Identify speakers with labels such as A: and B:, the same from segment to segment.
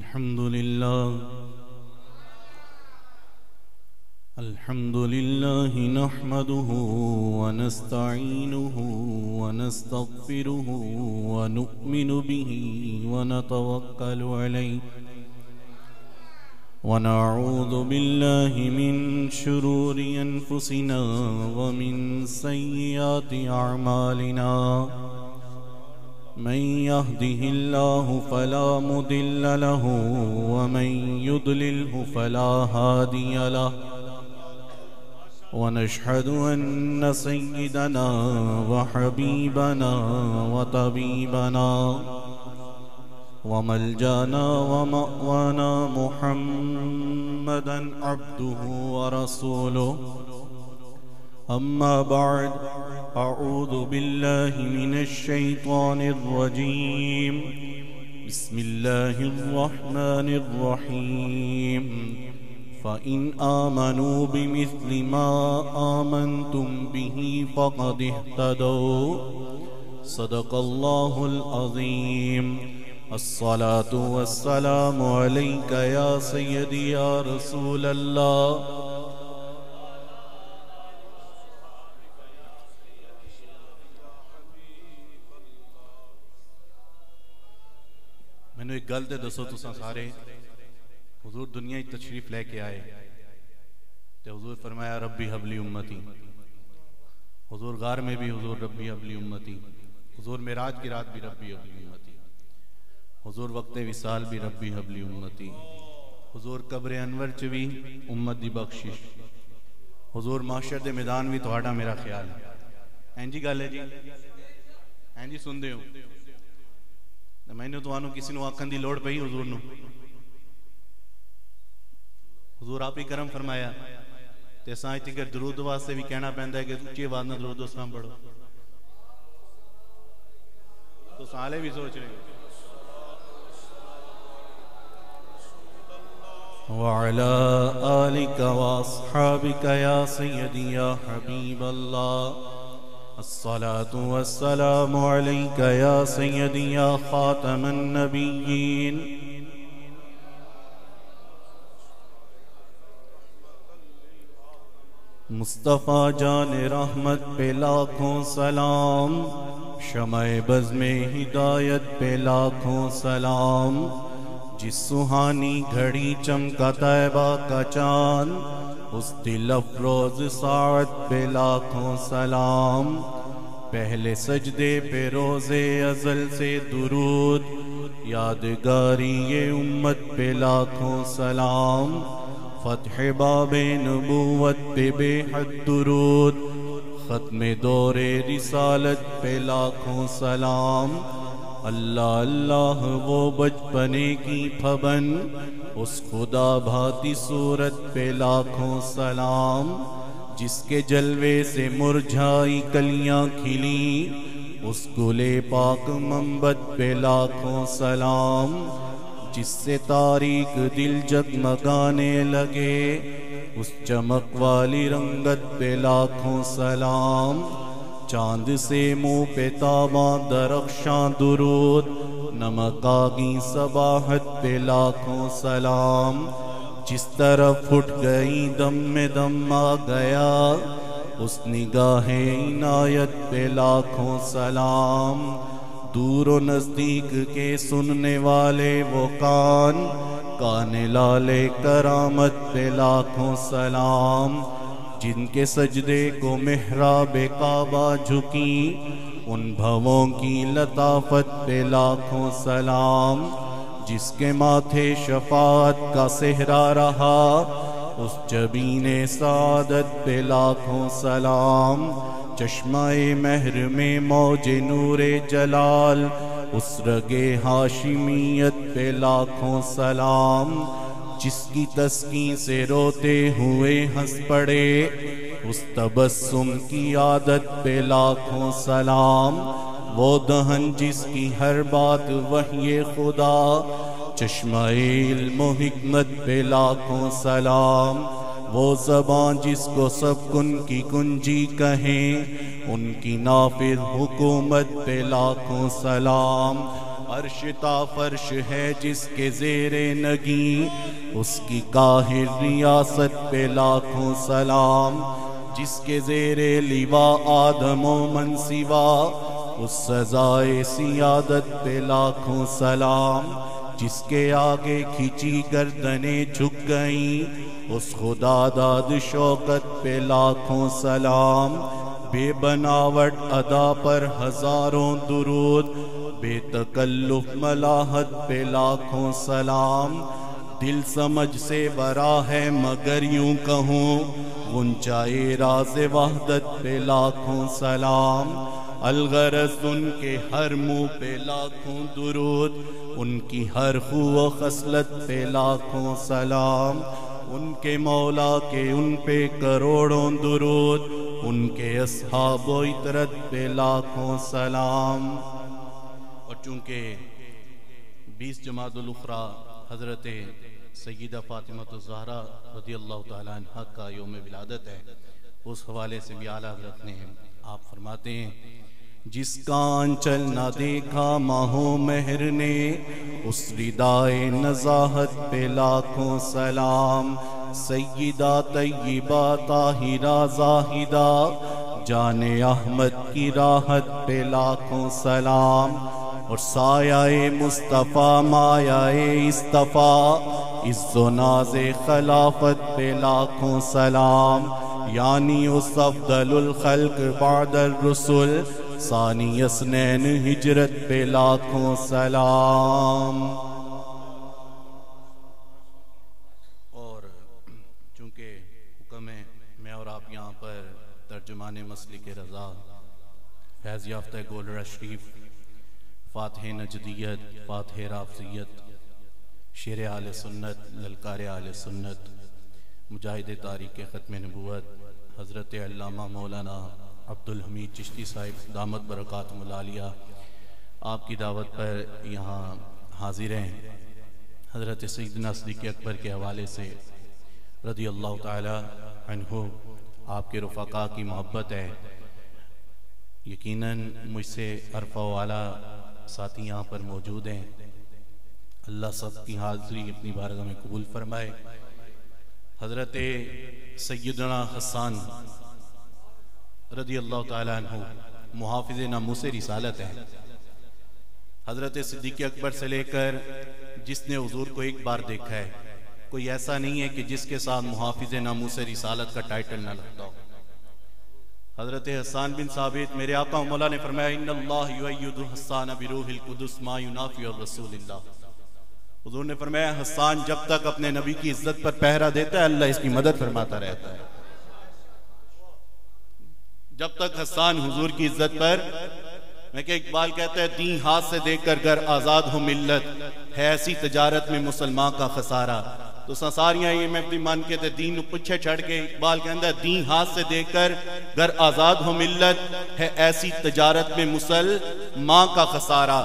A: الحمد لله نحمده ونستعينه ونستغفره ونؤمن به ونتوكل عليه ونعوذ بالله من شرور أنفسنا ومن سيئات أعمالنا من يهده الله فلا مضل له ومن يضلله فلا هادي له ونشهد أن سيدنا وحبيبنا وطبيبنا وملجانا ومأوانا محمدا عبده ورسوله أما بعد أعوذ بالله من الشيطان الرجيم بسم الله الرحمن الرحيم فإن آمنوا بمثل ما آمنتم به فقد اهتدوا صدق الله العظيم الصلاة والسلام عليك يا سيدي يا رسول الله میں ایک گل تے دسو تساں سارے حضور دنیا کی تشریف لے کے آئے تے حضور فرمایا ربی حبلی امتی، حضور غار میں بھی حضور ربی حبلی امتی، حضور معراج کی رات بھی ربی حبلی امتی، حضور وقت وصال بھی ربی حبلی امتی، حضور قبر انور چ بھی امت دی بخشش، حضور محشر دے میدان بھی تہاڈا میرا خیال ہے۔ این جی گل ہے جی، این جی سن دے ہو میں نے تو کسی نو آکھن دی لوڑ پئی حضور نو، حضور آپ ہی کرم فرمایا تے سائیں تکر درود واسطے بھی کہنا پہندا ہے کہ اچھی آواز نہ درود و سلام پڑھو، تو سالے بھی سوچ رہے وَعَلَىٰ آلِكَ وَأَصْحَابِكَ يَا سَيِّدِي يَا حَبِيبَ اللَّهِ الصلاة والسلام عليك يا سيدي يا خاتم النبيين مصطفیٰ جان رحمت پہ لاکھوں سلام، شمع بزم ہدایت پہ لاکھوں سلام، جس سہانی گھڑی چمکا طیبہ کا چاند، اس دل افروز ساعت پہ لاکھوں سلام، پہلے سجدے پہ روز ازل سے درود، یادگاری یہ امت پہ لاکھوں سلام، فتح باب نبوت پہ بے حد درود، ختم دور رسالت پہ لاکھوں سلام، اللہ اللہ وہ بچپنے کی پھبن، اس خدا بھاتی صورت پہ لاکھوں سلام، جس کے جلوے سے مرجھائی کلیاں کھلی، اس گلے پاک منبت پہ لاکھوں سلام، جس سے تاریک دل جگمگانے لگے، اس چمک والی رنگت پہ لاکھوں سلام، چاند سے منہ پہ تاباں درخشاں درود، نمک آگی صباحت پہ لاکھوں سلام، جس طرف اٹھ گئی دم میں دم آ گیا، اس نگاہ عنایت پہ لاکھوں سلام، دور و نزدیک کے سننے والے وہ کان لال کرامت پہ لاکھوں سلام، جن کے سجدے کو محراب کعبہ جھکی، ان بھووں کی لطافت پہ لاکھوں سلام، جس کے ماتھے شفاعت کا صحرا رہا، اس جبین سعادت پہ لاکھوں سلام، چشمہ مہر میں موج نور جلال، اس رگ ہاشمیت پہ لاکھوں سلام، جس کی تسکین سے روتے ہوئے ہنس پڑے، اس تبسم کی عادت پہ لاکھوں سلام، وہ دہن جس کی ہر بات وحی خدا، چشمہ علم و حکمت پہ لاکھوں سلام، وہ زبان جس کو سب کن کی کنجی کہیں، ان کی نافذ حکومت پہ لاکھوں سلام، عرش تا فرش ہے جس کے زیر نگیں، اس کی قاہر ریاست پہ لاکھوں سلام، جس کے زیر لیوا آدم و من سوا، اس سزائے سیادت پہ لاکھوں سلام، جس کے آگے کھچی گردنیں جھک گئیں، اس خدا داد شوکت پہ لاکھوں سلام، بے بناوٹ ادا پر ہزاروں درود، بے تکلف ملاحت پہ لاکھوں سلام، دل سمجھ سے برا ہے مگر یوں کہوں، غنچۂ راز وحدت پہ لاکھوں سلام، الغرض ان کے ہر منہ پہ لاکھوں درود، ان کی ہر خو و خصلت پہ لاکھوں سلام، ان کے مولا کے ان پہ کروڑوں درود، ان کے اصحاب و اطرت پہ لاکھوں سلام۔ اور چونکہ 20 جمادی الاخری حضرت سیدہ فاطمہ الزہرا رضی اللہ تعالیٰ عنہ کا یوم ولادت ہے، اس حوالے سے بھی اعلیٰ حضرت نے آپ فرماتے ہیں، جس کا آنچل نہ دیکھا ماہ و مہر نے، اس ردائے نزاہت پہ لاکھوں سلام، سیدہ طیبہ طاہرہ زاہدہ جان احمد کی راحت پہ لاکھوں سلام، اور سایہ مصطفیٰ مایہ اصطفیٰ عز و ناز خلافت پہ لاکھوں سلام، یعنی اس افضل الخلق بعد الرسل ثانی اثنین ہجرت پہ لاکھوں سلام۔ اور چونکہ حکم ہے میں اور آپ یہاں پر ترجمان مسلک رضا فیض یافتہ گولڑہ شریف فاتح نجدیت فاتح رافضیت شیر اہل سنت للکار اہل سنت مجاہد تاریخ ختم نبوت حضرت علامہ مولانا عبدالحمید چشتی صاحب دامت برکاتہم العالیہ آپ کی دعوت پر یہاں حاضر ہیں۔ حضرت سیدنا صدیق اکبر کے حوالے سے رضی اللہ تعالی عنہ آپ کے رفقاء کی محبت ہے، یقیناً مجھ سے عرفہ والا ساتھی یہاں پر موجود ہیں، اللہ سب کی حاضری اپنی بارگاہ میں قبول فرمائے۔ حضرت سیدنا حسان رضی اللہ تعالیٰ عنہ محافظ ناموس رسالت ہے، حضرت صدیق اکبر سے لے کر جس نے حضور کو ایک بار دیکھا ہے، کوئی ایسا نہیں ہے کہ جس کے ساتھ محافظ ناموس رسالت کا ٹائٹل نہ لگتا ہو۔ حضرت حسان بن ثابت میرے آقا و مولا نے فرمایا ان اللہ یؤید حسان بروح القدس ما ینافی الرسول اللہ، حضور نے فرمایا حسان جب تک اپنے نبی کی عزت پر پہرا دیتا ہے اللہ اس کی مدد فرماتا رہتا ہے، جب تک حسان حضور کی عزت پر، میں کہ اقبال کہتا ہے دین ہاتھ سے دے کر گر آزاد ہو ملت، ہے ایسی تجارت میں مسلمان کا خسارہ، تو سنساریاں یہ میں اپنی مان کے تے دین پچھے چھڑ کے اقبال کہتا ہے دین ہاتھ سے دے کر گر آزاد ہو ملت، ہے ایسی تجارت میں مسلمان کا خسارہ،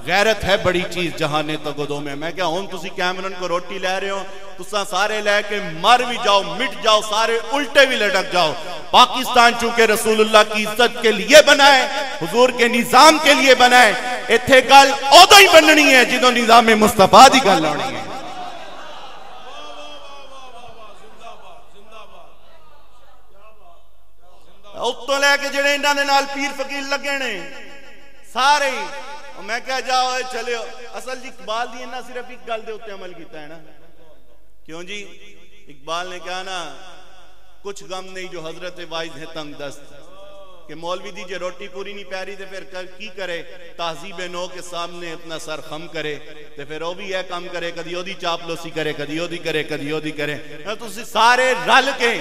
A: غیرت ہے بڑی چیز جہانے تگدوں میں کیا ہوں تسی کیمرن کو روٹی لے رہے ہو تساں سارے لے کے مر بھی جاؤ مٹ جاؤ سارے الٹے بھی لٹک جاؤ، پاکستان چونکہ رسول اللہ کی عزت کے لیے بنا ہے، حضور کے نظام کے لیے بنا ہے، اتھے گل اودوں ہی بننی ہے جدوں نظام مصطفیٰ دی گل آنی ہے۔ اتوں لے کے جڑے انہاں دے نال پیر فقیر لگے نے سارے میں کہا جاؤ چلے اصل جی اقبال دی نہ صرف ایک گل دے اتے عمل کیتا ہے نا، کیوں جی اقبال نے کہا نا کچھ غم نہیں جو حضرت وائز ہے تنگ دست، کہ مولوی دیجئے روٹی پوری نہیں پیاری تے پھر کی کرے تہذیب نو کے سامنے اپنا سر خم کرے تے پھر وہ بھی ہے کم کرے کدی او دی چاپلوسی کرے کدی او دی کرے کدی او دی کرے، تسی سارے رل کے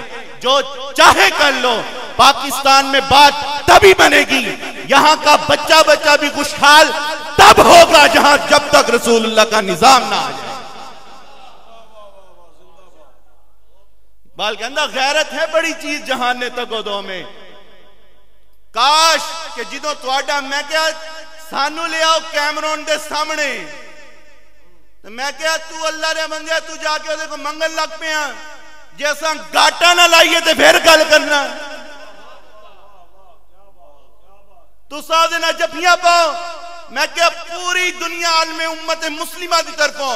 A: جو چاہے کر لو، پاکستان میں بات تبھی بنے گی، یہاں کا بچہ بھی خوشحال تب ہوگا جہاں جب تک رسول اللہ کا نظام نہ آ جائے۔ بال کہندہ غیرت ہے بڑی چیز جہانے تگودوں میں، کاش کہ جدوں تواڈا میں کیا سانو لے آؤ کیمرون دے سامنے، میں کیا تو اللہ دے بندے تو جا کے دے کو منگل لگ پہ ہیں جیسا گاٹا نہ لائیے تے پھر گل کرنا، تو سادے نہ جپیاں پاؤ میں کیا پوری دنیا عالم امت مسلمہ دی طرفوں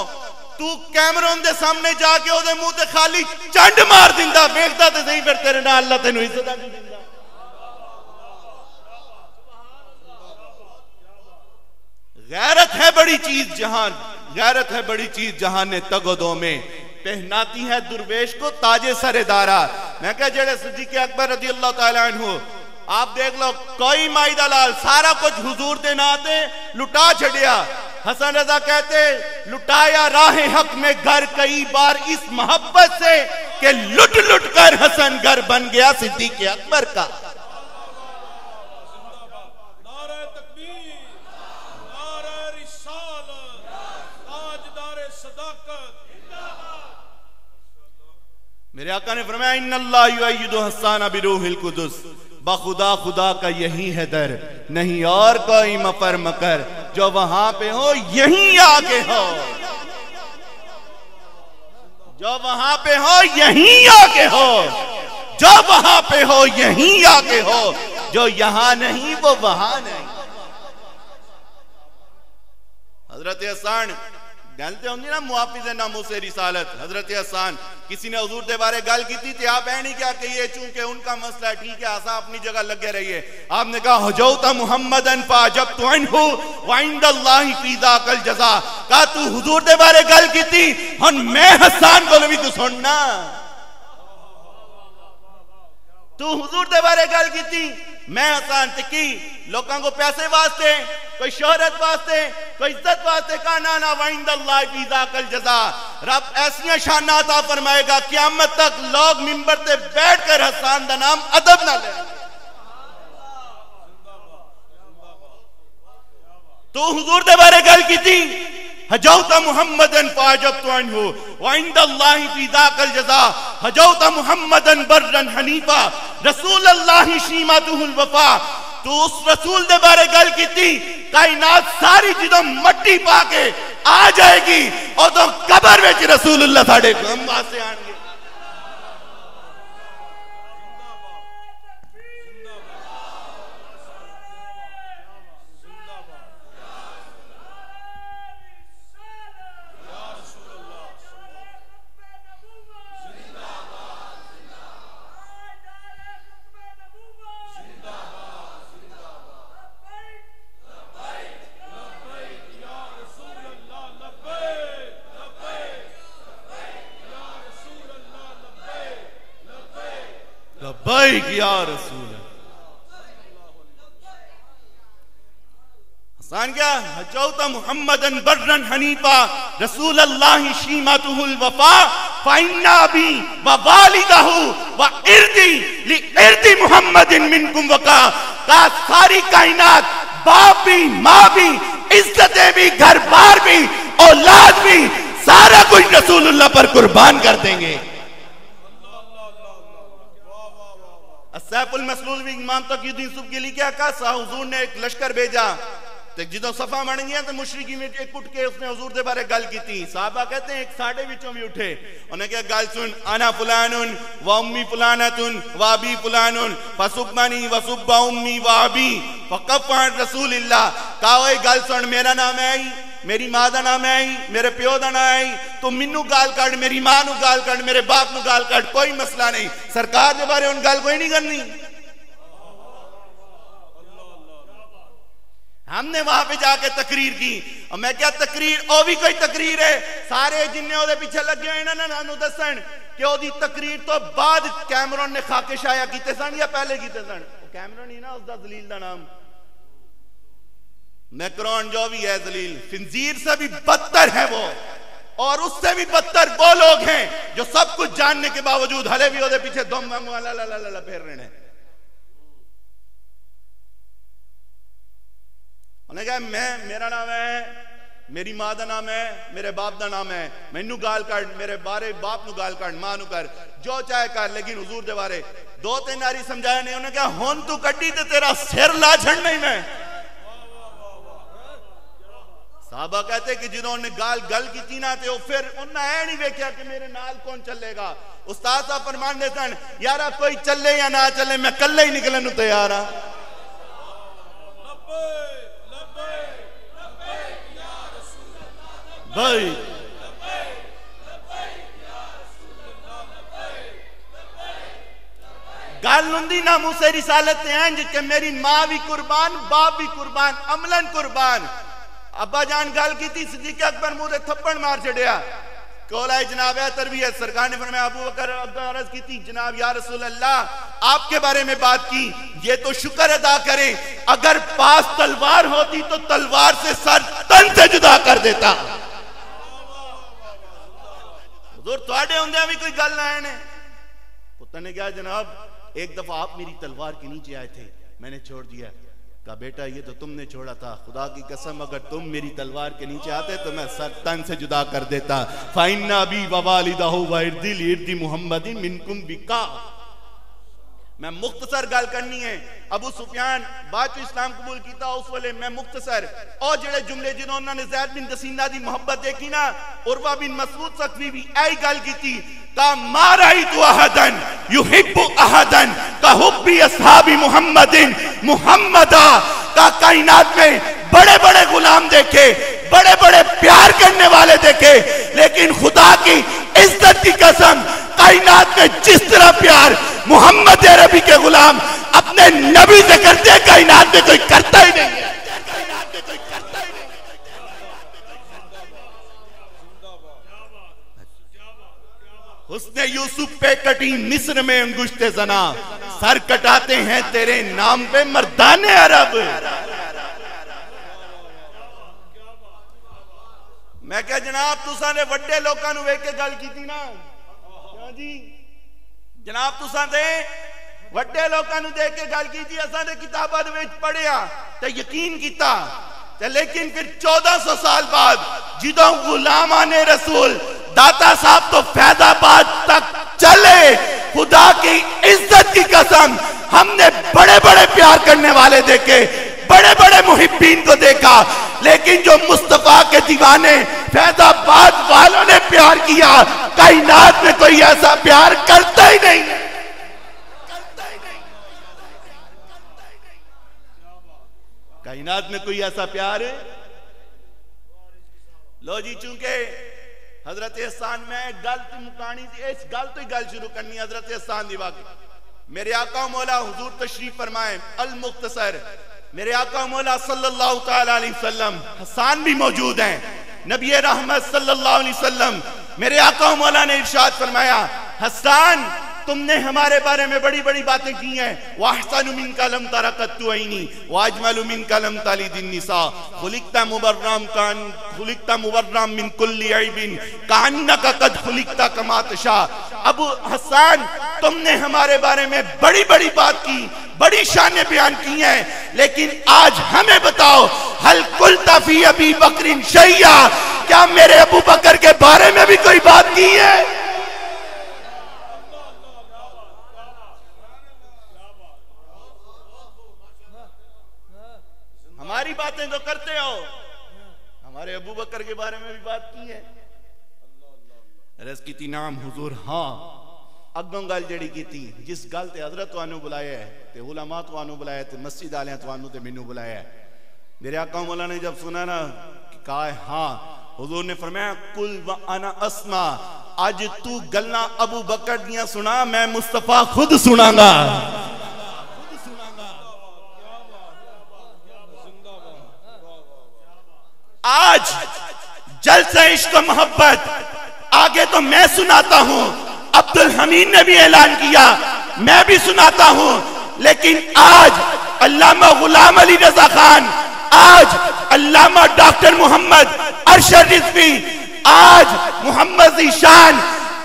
A: تو کیمرون دے سامنے جا کے او دے منہ تے خالی چنڈ مار دیندا ویکھدا تے صحیح پھر تیرے نال اللہ تینوں عزت دی دیندا غیرت ہے بڑی چیز جہان غیرت ہے بڑی چیز جہان نے تگ و دو میں پہناتی ہے درویش کو تاج سر دارا میں کہا جڑے صدیق اکبر رضی اللہ تعالیٰ عنہ آپ دیکھ لو کوئی مائی دلال سارا کچھ حضور دے ناتے لٹا چھڑیا حسن رضا کہتے لٹایا راہ حق میں گھر کئی بار اس محبت سے کہ لٹ لٹ کر حسن گھر بن گیا صدیق اکبر کا میرے آقا نے فرمایا ان اللہ یؤید حسان بروح القدس بخدا خدا کا یہی ہے در نہیں اور کوئی مفر مکر جو وہاں پہ ہو یہیں آگے ہو جو وہاں پہ ہو یہیں آگے ہو جو وہاں پہ ہو یہیں آگے ہو جو یہاں نہیں وہ وہاں نہیں حضرت حسان گلتے ہوں گی نا محافظ ناموس رسالت حضرت حسان کسی نے حضور دے بارے گل کی تھی آپ اینی کیا کہیے چونکہ ان کا مسئلہ ہے ٹھیک ہے آسا اپنی جگہ لگے رہیے آپ نے کہا حجوت محمدن فاجبت عنہ وعند اللہ فی ذاک الجزا کہا تو حضور دے بارے گل کی تھی ہن میں حسان کو بھی تو سننا تو حضور دے بارے گل کی تھی میں حسان تکی لوگوں کو پیسے واسطے کوئی شہرت واسطے کوئی عزت واسطے کہا نانا وعند اللہ فی ذاک الجزا رب ایسیاں شان عطا فرمائے گا قیامت تک لوگ منبر تے بیٹھ کر حسان دا نام ادب نہ لے تو حضور دے بارے گل کی تھی حجوت محمدن فاجبت عنہ وعند اللہ فی ذاک الجزا حجوت محمدن برن حنیفہ رسول اللہ شیمتہ الوفا تو اس رسول دے بارے گل کی تھی کائنات ساری جدوں مٹی پا کے آ جائے گی اور تو قبر وچ رسول اللہ ساڑے ہم واسطے آن گے لبیک یا رسول حسان کیا حجوت محمدن برن حنیفہ رسول اللہ شیمتہ الوفا فإنا بی ووالدہ وإردی لإرد محمد منکم وقا کا ساری کائنات باپ بھی ماں بھی عزتیں بھی گھر بار بھی اولاد بھی سارا کچھ رسول اللہ پر قربان کر دیں گے سیف المسلول بھی امام تقی الدین سبکی کے لیے کیا کہا حضور نے ایک لشکر بھیجا جدوں صفحہ بن گیا تو مشرقی میں ایک اٹھ کے اس نے حضور دے بارے گل کی تھی صحابہ کہتے ہیں ایک ساڑھے وچوں بھی اٹھے انہیں کہا گل سن انا فلانن و امی فلانتن و ابی فلانن فسبنی و سب امی و ابی فقف عن رسول اللہ کہا اوے گل سن میرا نام ہے میری ماں دا نام ہے میرے پیو دا نام ہے تو منو گال کٹ میری ماں نو گال کٹ میرے باپ نو گال کٹ کوئی مسئلہ نہیں سرکار دے بارے ان گال کوئی نہیں کرنی ہم نے وہاں پہ جا کے تقریر کی اور میں کیا تقریر او بھی کوئی تقریر ہے سارے جن نے او دے پیچھے لگے ہوئے انہوں نے نانو دسن کہ او دی تقریر تو بعد کیمرون نے خاکے شایا کیتے سن یا پہلے کیتے سن کیمرون ہی نا اس دا دلیل دا نام میکرون جو بھی ہے ذلیل خنزیر سے بھی بدتر ہے وہ اور اس سے بھی بدتر وہ لوگ ہیں جو سب کچھ جاننے کے باوجود ہلے بھی ہوتے پیچھے دم لا پھیر رہے ہیں انہیں کہا میرا نام ہے میری ماں دا نام ہے میرے باپ دا نام ہے مینو گال کٹ میرے بارے باپ نو گال کٹ ماں نو کر جو چاہے کر لیکن حضور دے بارے دو تین ناری سمجھایا نہیں انہیں کہا ہون تو کٹی تے تیرا سر لا چھڑ نہیں میں صحابہ کہتے کہ جنہوں نے گل کی تھی نا تے وہ پھر انہوں نے نہیں ویکھیا کہ میرے نال کون چلے گا استاد صاحب فرمان دے سن یارا کوئی چلے یا نہ چلے میں کلے ہی نکلنے تیار ہاں لبیک گل ہندی ناموس رسالت انج کہ میری ماں بھی قربان باپ بھی قربان عملاً قربان. ابا جان گل کی تھی صدیق اکبر منہ دے تھپڑ مار چڑیا کولا جناب تربیت سرکار نے فرمایا ابو بکر عرض کی تھی جناب یا رسول اللہ آپ کے بارے میں بات کی یہ تو شکر ادا کریں اگر پاس تلوار ہوتی تو تلوار سے سر تن سے جدا کر دیتا. حضور تواڈے ہوندے بھی کوئی گل نہ ہے. پتر نے کہا جناب ایک دفعہ آپ میری تلوار کے نیچے آئے تھے میں نے چھوڑ دیا. کہا بیٹا یہ تو تم نے چھوڑا تھا خدا کی قسم اگر تم میری تلوار کے نیچے آتے تو میں سر تن سے جدا کر دیتا. فَإِنَّ أَبِي وَوَالِدَهُ وَإِرْضِي لِإِرْضِ مُحَمَّدٍ مِنْكُمْ بِكَا. میں مختصر گل کرنی ہے. ابو سفیان بعد تو اسلام قبول کیتا اس والے میں مختصر اور جڑے جملے جنہوں نے زید بن دسینہ دی محبت دیکھی نا عروہ بن مسعود ثقفی بھی ایئی گل کی تھی کا ما رأیت احدن یحب احدن کا حبی اصحاب محمد محمدہ کا کائنات میں بڑے بڑے غلام دیکھے بڑے بڑے پیار کرنے والے دیکھے لیکن خدا کی عزت کی قسم کائنات میں جس طرح پیار محمد عربی کے غلام اپنے نبی سے کرتے ہیں کائنات میں کوئی کرتا ہی نہیں ہے. حسن یوسف پہ کٹی مصر میں انگشت زنا سر کٹاتے ہیں تیرے نام پہ مردان عرب. میں کہا جناب تساں نے وڈے لوکاں نو ویکھ کے گل کیتی نا کیا جی جناب تساں دے وڈے لوکاں نو دیکھ کے گل کیتی اساں نے کتاباں دے وچ پڑھیا تے یقین کیتا تے لیکن پھر 1400 سال بعد جدوں غلامان رسول داتا صاحب تو فیض آباد تک چلے خدا کی عزت کی قسم ہم نے بڑے بڑے پیار کرنے والے دیکھے بڑے بڑے محبین کو دیکھا لیکن جو مصطفیٰ کے دیوانے فیض آباد والوں نے پیار کیا کائنات میں کوئی ایسا پیار کرتا ہی نہیں. کائنات میں کوئی ایسا پیار ہے. لو جی چونکہ حضرت احسان میں گل تو مکانی تھی اس گل تو ہی گل شروع کرنی حضرت احسان دی واقعی. میرے آقا مولا حضور تشریف فرمائیں المختصر میرے آقا مولا صلی اللہ تعالیٰ علیہ وسلم حسان بھی موجود ہیں نبی رحمت صلی اللہ علیہ وسلم میرے آقا مولا نے ارشاد فرمایا حسان تم نے ہمارے بارے میں بڑی بڑی باتیں کی ہیں وَأَحْسَنُ مِنْكَ لَمْ تَرَ قَطُّ عَيْنِي وَأَجْمَلُ مِنْكَ لَمْ تَلِدِ النِّسَاءُ خُلِقْتَ مُبَرًّا مِنْ كُلِّ عَيْبٍ كَأَنَّكَ قَدْ خُلِقْتَ كَمَا تَشَاءُ. ابو حسان تم نے ہمارے بارے میں بڑی بڑی بات کی بڑی شانیں بیان کی ہیں لیکن آج ہمیں بتاؤ هل قلت فی ابی بکر شیئا کیا میرے ابو بکر کے بارے میں بھی کوئی بات کی ہے؟ ہماری باتیں تو کرتے ہو ہمارے ابو بکر کے بارے میں بھی بات کی ہے. عرض کی تھی نام حضور ہاں اگوں گل جڑی کی تھی جس گل تے حضرت توانو بلایا ہے تے علماء توانو بلایا ہے تے مسجد آلیاں توانو تے منو بلایا ہے. میرے آقا مولا نے جب سنا نا کہا ہے ہاں حضور نے فرمایا قل وانا اسمع آج تو گلنا ابو بکر دیاں سنا میں مصطفیٰ خود سنا گا. آج جلسہ عشق و محبت آگے تو میں سناتا ہوں عبد الحمید نے بھی اعلان کیا میں بھی سناتا ہوں لیکن آج علامہ غلام علی رضا خان آج علامہ ڈاکٹر محمد ارشد رضوی آج محمد ذیشان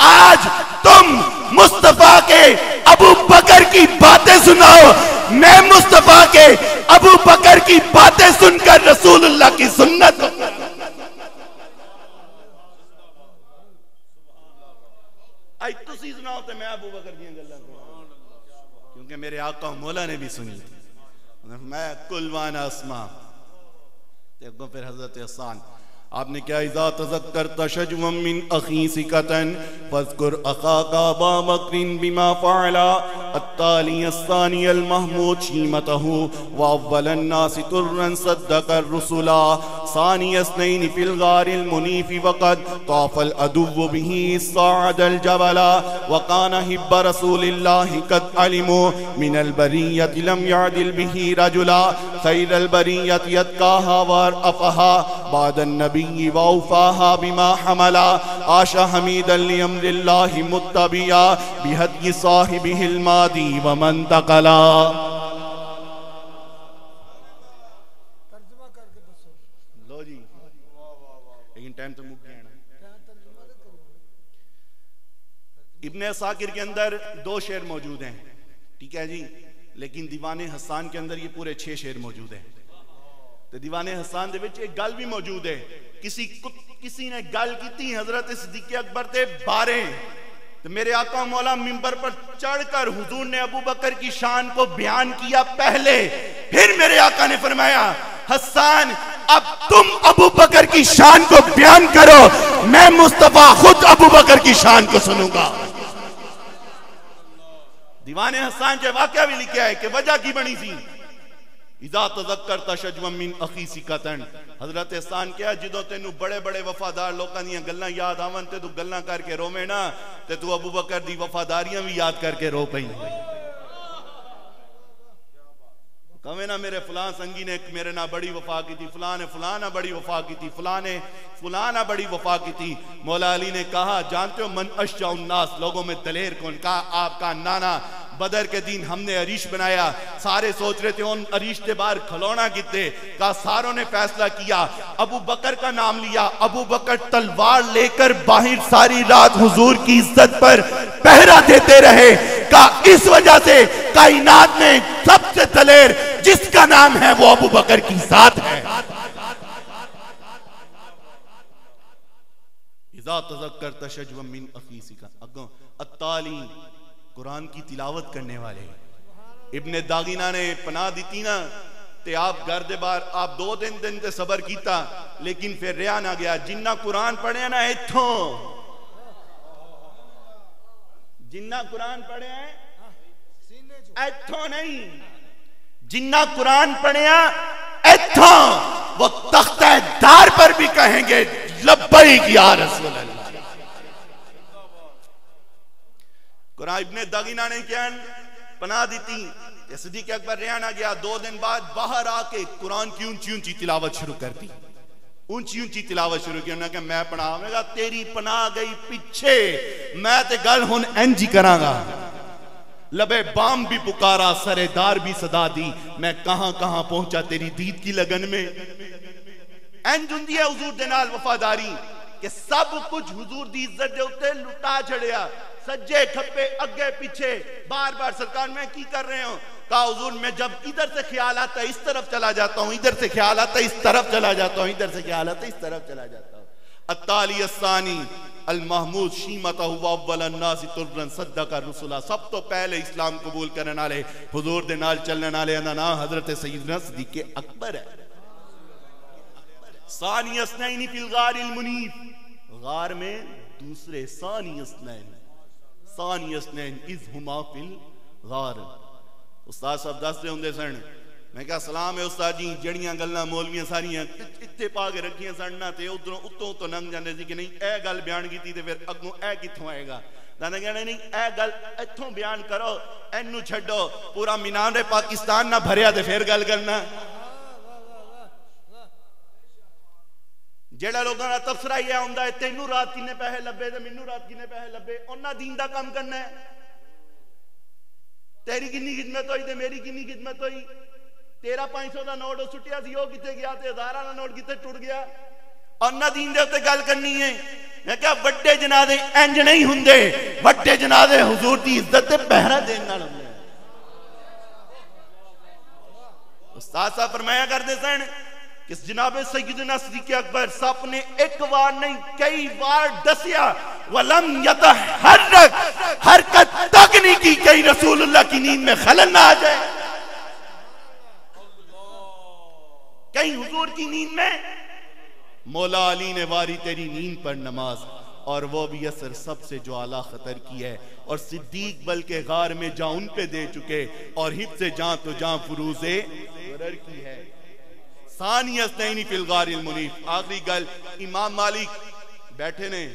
A: آج تم مصطفیٰ کے ابو بکر کی باتیں سناؤ میں مصطفیٰ کے ابو بکر کی باتیں سن کر رسول اللہ کی سنت آئی تو سی سناؤ تے میں ابو بکر کی گلاں کیونکہ میرے آقا مولا نے بھی سنی میں کل وانا اسما دیکھو پھر حضرت احسان آپ نے کیا اذا تذکرت شجوا من اخی سکتن فاذکر اخاک ابا بکر بما فعلا التالی الثانی المحمود شیمتہ واول الناس ترن صدق الرسلا ثانی اثنین فی الغار المنیف وقد طاف العدو به صعد الجبل وکان حب رسول اللہ قد علموا من البریت لم یعدل به رجلا خیر البریت یتقاها وارأفها بعد النبی واوفاها بما حملا عاش حمیدا لامر اللہ متبعا بہدی صاحبہ المادی ومن تقلا. لو جی لیکن ٹائم تو مک گیا نا. ابن عساکر کے اندر 2 شعر موجود ہیں, ٹھیک ہے جی, لیکن دیوان حسان کے اندر یہ پورے 6 شعر موجود ہیں. تو دیوان حسان دے وچ ایک گل بھی موجود ہے, کسی نے گل کی تھی حضرت صدیق اکبر تے بارے, تو میرے آقا مولا منبر پر چڑھ کر حضور نے ابو بکر کی شان کو بیان کیا پہلے, پھر میرے آقا نے فرمایا حسان اب تم ابو بکر کی شان کو بیان کرو, میں مصطفیٰ خود ابو بکر کی شان کو سنوں گا. دیوان حسان کے واقعہ بھی لکھا ہے کہ وجہ کی بنی سی, اذا تذکرت شجوا من اخی سکتن, حضرت حسان کیا جدوں تینوں بڑے بڑے وفادار لوکاں دیاں گلاں یاد آون تے تو گلاں کر کے روویں نا, تے تو ابو بکر دی وفاداریاں بھی یاد کر کے رو پئی. کہویں نا میرے فلاں سنگی نے میرے نہ بڑی وفا کی تھی, فلاں نے فلاں بڑی وفا کی تھی, فلاں نے فلاں بڑی وفا کی تھی. مولا علی نے کہا جانتے ہو من اشجع الناس, لوگوں میں دلیر کون؟ کہا آپ کا نانا. بدر کے دن ہم نے عریش بنایا, سارے سوچ رہے تھے ان عریش کے باہر کھلونا کتے, کہا ساروں نے فیصلہ کیا, ابو بکر کا نام لیا. ابو بکر تلوار لے کر باہر ساری رات حضور کی عزت پر پہرا دیتے رہے. کہا اس وجہ سے کائنات میں سب سے دلیر جس کا نام ہے وہ ابو بکر کی ذات ہے. اذا تذکرت شجوا من اخی سکتن, التالی قرآن کی تلاوت کرنے والے. ابن داغینہ نے پناہ دیتی نا تے آپ گھر دے بار آپ 2 دن تے صبر کیتا, لیکن پھر رہا نہ گیا. جنہ قرآن پڑھے نا ایتھوں, جنہ قرآن پڑھے ہیں ایتھوں نہیں, جنہ قرآن پڑھے ہیں ایتھوں وہ تختہ دار پر بھی کہیں گے لبیک یا رسول اللہ. قرآن ابن داغینہ نے کیا پناہ دیتی, صدیق اکبر رہا نہ گیا. 2 دن بعد باہر آ کے قرآن کی اونچی تلاوت شروع کر دی, اونچی تلاوت شروع کی. انہوں نے کہا میں پناہ میں کہا تیری پناہ گئی پیچھے, میں تے گل ہن انجی کراں گا. لبے بام بھی پکارا, سرے دار بھی صدا دی, میں کہاں کہاں پہنچا تیری دید کی لگن میں. انج ہوندی ہے حضور دے نال وفاداری کہ سب کچھ حضور دی عزت دے اوتے لٹا چھڑیا, سجے کھپے اگے پیچھے. بار بار سرکار میں کی کر رہے ہوں, کہا حضور میں جب ادھر سے خیال آتا ہے اس طرف چلا جاتا ہوں, ادھر سے خیال آتا ہے اس طرف چلا جاتا ہوں, ادھر سے خیال آتا ہے اس طرف چلا جاتا ہوں. التالی الثانی المحمود شیمتہ ہوا اول الناس تربن صدق الرسولہ, سب تو پہلے اسلام قبول کرنے والے حضور دے نال چلنے والے دا نام حضرت سیدنا صدیق اکبر ہے. ثانی اثنین فی الغار المنیف, غار میں دوسرے ثانی اثنین اذ ہما فی الغار. استاد صاحب دس رہے ہوندے سن, میں کہا سلام ہے استاد جی, جڑیاں گلاں مولویاں ساریاں اتنے پا کے رکھیاں سننا تے ادھروں اتوں تو لنگ جاندے سی کہ نہیں اے گل بیان کیتی تے پھر اگوں اے کتھوں آئے گا. دادا کہنا نہیں اے گل اتھوں بیان کرو, اینو چھڈو, پورا مینار پاکستان نہ بھریا تے پھر گل کرنا. جیڑا لوگوں کا تبصرہ یہ ہوندا ہے تینوں رات کنے پیسے لبے تے مینوں رات کنے پیسے لبے, انہاں دین دا کام کرنا ہے. تیری کنی خدمت ہوئی تے میری کنی خدمت ہوئی, تیرا 500 دا نوٹ سٹیا سی وہ کتے گیا تے 1000 دا نوٹ کتے ٹوٹ گیا. انہاں دین دے اوتے گل کرنی ہے. میں کہا وڈے جنازے انج نہیں ہوندے, وڈے جنازے حضور دی عزت تے پہرا دین نال ہوندے. استاد صاحب فرمایا کرتے سن کہ جناب سیدنا صدیق اکبر صاحب نے ایک بار نہیں کئی بار دسیا, وَلَمْ يَتَحَرَّكْ, حرکت تک نہیں کی کہیں رسول اللہ کی نیند میں خلل نہ آ جائے. کہیں حضور کی نیند میں مولا علی نے واری تیری نیند پر نماز, اور وہ بھی اثر سب سے جو اعلیٰ خطر کی ہے, اور صدیق بلکہ غار میں جاں ان پہ دے چکے, اور حفظ جاں تو جاں فروز غرر کی ہے.
B: ثانی اثنین فی الغار المنیف. آخری گل امام مالک بیٹھے نے,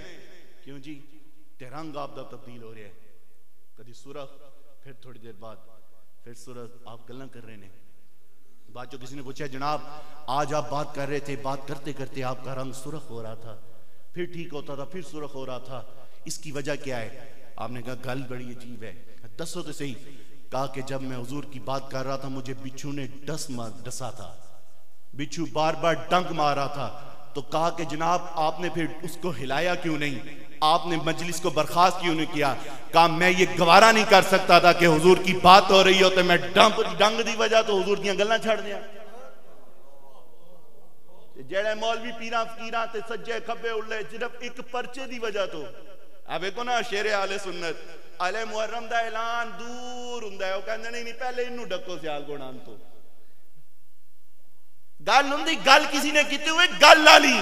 B: کیوں جی تے رنگ آپ دا تبدیل ہو رہا ہے, کدی سرخ, پھر تھوڑی دیر بعد پھر سرخ, آپ گلاں کر رہے ہیں. بعد جو کسی نے پوچھا جناب آج آپ بات کر رہے تھے, بات کرتے کرتے آپ کا رنگ سرخ ہو رہا تھا, پھر ٹھیک ہوتا تھا, پھر سرخ ہو رہا تھا, اس کی وجہ کیا ہے؟ آپ نے کہا گل بڑی عجیب ہے, دسو تو صحیح. کہا کہ جب میں حضور کی بات کر رہا تھا مجھے بچھو نے ڈسا تھا, بچھو بار بار ڈنک مارا تھا. تو کہا کہ جناب آپ نے پھر اس کو ہلایا کیوں نہیں, آپ نے مجلس کو برخاست کیوں نہیں کیا؟ کہا میں یہ گوارا نہیں کر سکتا تھا کہ حضور کی بات ہو رہی ہو تو میں ڈنگ دی وجہ تو حضور دیاں گلاں چھڑ دیا. جڑے مولوی پیراں فقیراں تے سجے کھبے اڑے صرف ایک پرچے دی وجہ تو, اب ایک نا شیر اہل سنت, اہل محرم دا اعلان دور ہوندا ہے, وہ کہندے نہیں پہلے انہوں ڈکو سیال گونان تو گل ہوندی, گل کسی نے کیتی ہوئے گل والی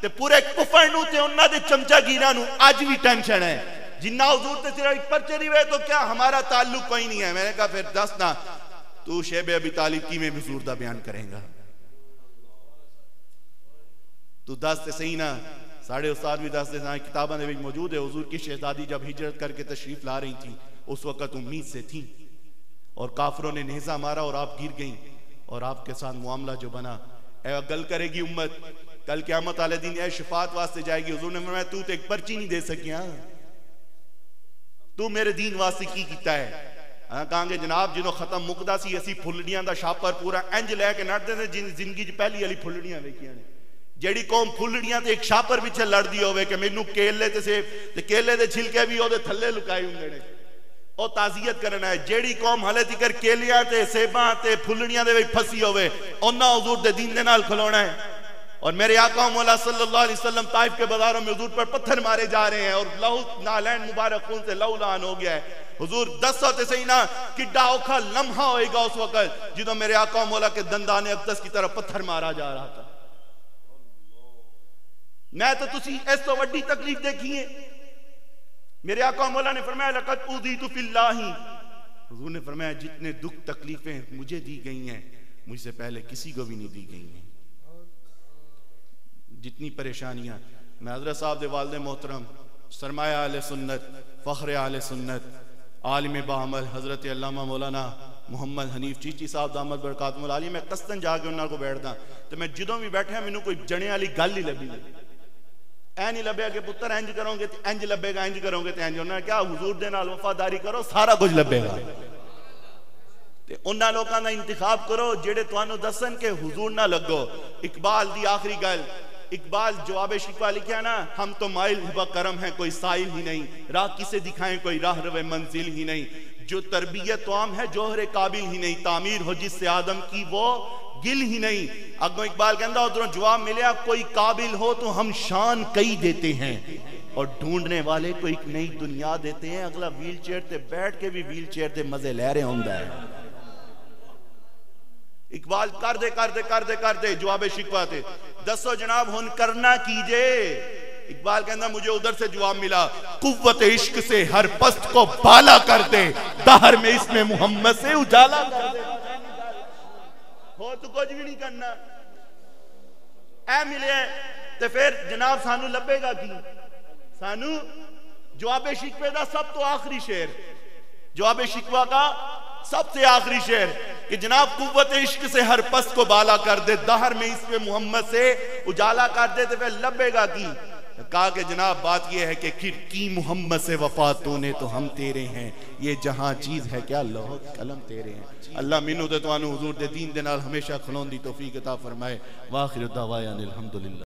B: تے پورے کفر نو تے انہاں دے چمچا گیراں نو اج بھی ٹینشن ہے. جنہ حضور تے صرف ایک پرچے دی وے تو کیا ہمارا تعلق کوئی نہیں ہے. میں نے کہا پھر دس نا تو شیب ابی طالب کی میں حضور دا بیان کریں گا, تو دس تے صحیح نا. ساڑھے استاد بھی دس دے سائیں کتاباں دے وچ موجود ہے, حضور کی شہزادی جب ہجرت کر کے تشریف لا رہی تھی اس وقت امید سے تھی اور کافروں نے نیزہ مارا اور آپ گر گئیں, اور آپ کے ساتھ معاملہ جو بنا, اے گل کرے گی امت کل قیامت والے دن اے شفاعت واسطے جائے گی. حضور نے فرمایا تو تے ایک پرچی نہیں دے سکیا, تو میرے دین واسطے کی کیتا ہے؟ کہاں گے جناب جنہوں ختم مقدہ سی اسی پھلڑیاں دا شاپر پورا انج لے کے نٹ دے جن زندگی چ پہلی والی پھلڑیاں ویکھیاں نے. جیڑی قوم پھلڑیاں تے ایک شاپر پیچھے لڑدی ہوئے کہ مینوں کیلے تے سیب تے کیلے دے چھلکے بھی او دے تھلے لکائے ہوندے نے, او تعزیت کرنا ہے. جیڑی قوم ہلے تکر کیلیاں تے سیباں تے پھلڑیاں دے وچ پھسی ہوئے انہاں حضور دے دین دے نال کھلونا ہے. اور میرے آقا مولا صلی اللہ علیہ وسلم طائف کے بازاروں میں حضور پر پتھر مارے جا رہے ہیں اور لہو نالین مبارک خون سے لہو لہان ہو گیا ہے. حضور دسو تے صحیح نا کڈا اوکھا لمحہ ہوئے گا اس وقت جدوں میرے آقا مولا کے دندان اقدس کی طرف پتھر مارا جا رہا تھا. میں تو تسی اس تو وڈی تکلیف دیکھی ہے. میرے آقا مولا نے فرمایا لقد اوذیت فی اللہ, حضور نے فرمایا جتنے دکھ تکلیفیں مجھے دی گئی ہیں مجھ سے پہلے کسی کو بھی نہیں دی گئی ہیں. جتنی پریشانیاں, میں حضرت صاحب دے والد محترم سرمایہ اہل سنت فخر اہل سنت عالم باعمل حضرت علامہ مولانا محمد حنیف چیچی صاحب دامت برکاتہم العالیہ, میں قصداً جا کے انہاں کو بیٹھدا تو میں جدوں بھی بیٹھے مینوں کوئی جنے والی گل ہی لبھی نہیں. اے نہیں لبے کہ پتر انج کرو گے تے انج لبے گا, انج کرو گے تے انج. انہاں نے کیا حضور دے نال وفاداری کرو سارا کچھ لبے گا. تے انہاں لوکاں دا انتخاب کرو جڑے تانوں دسن کہ حضور نہ لگو. اقبال دی آخری گل, اقبال جواب شکوہ لکھیا نا, ہم تو مائل ہبا کرم ہیں کوئی سائل ہی نہیں, راہ کسے دکھائیں کوئی راہ روے منزل ہی نہیں, جو تربیت تو عام ہے جوہر قابل ہی نہیں, تعمیر ہو جس سے آدم کی وہ گل ہی نہیں. اگوں اقبال کہندا ادھروں جواب ملیا کوئی قابل ہو تو ہم شان کئی دیتے ہیں اور ڈھونڈنے والے کو ایک نئی دنیا دیتے ہیں. اگلا ویل چیئر تے بیٹھ کے بھی ویل چیئر تے مزے لے رہے ہوندا ہے. اقبال کر دے جواب شکوہ تے دسو جناب ہن کرنا کیجئے. اقبال کہنا مجھے ادھر سے جواب ملا قوت عشق سے ہر پست کو بالا کر دے, دہر میں اس میں محمد سے اجالا کر دے. ہو تو کچھ بھی نہیں کرنا, اے ملے تے پھر جناب سانو لبے گا کی؟ سانو جواب شکوہ دا سب تو آخری شعر, جواب شکوہ کا سب سے آخری شعر کہ جناب قوت عشق سے ہر پست کو بالا کر دے, دہر میں اس پہ محمد سے اجالا کر دے. تو پھر لبے گا کی؟ کہا کہ جناب بات یہ ہے کہ کی محمد سے وفا تو نے تو ہم تیرے ہیں, یہ جہاں چیز ہے کیا لوح قلم تیرے ہیں. اللہ منو دے توانو حضور دے دین دے نال ہمیشہ کھلون دی توفیق عطا فرمائے. واخر دعوانا الحمدللہ.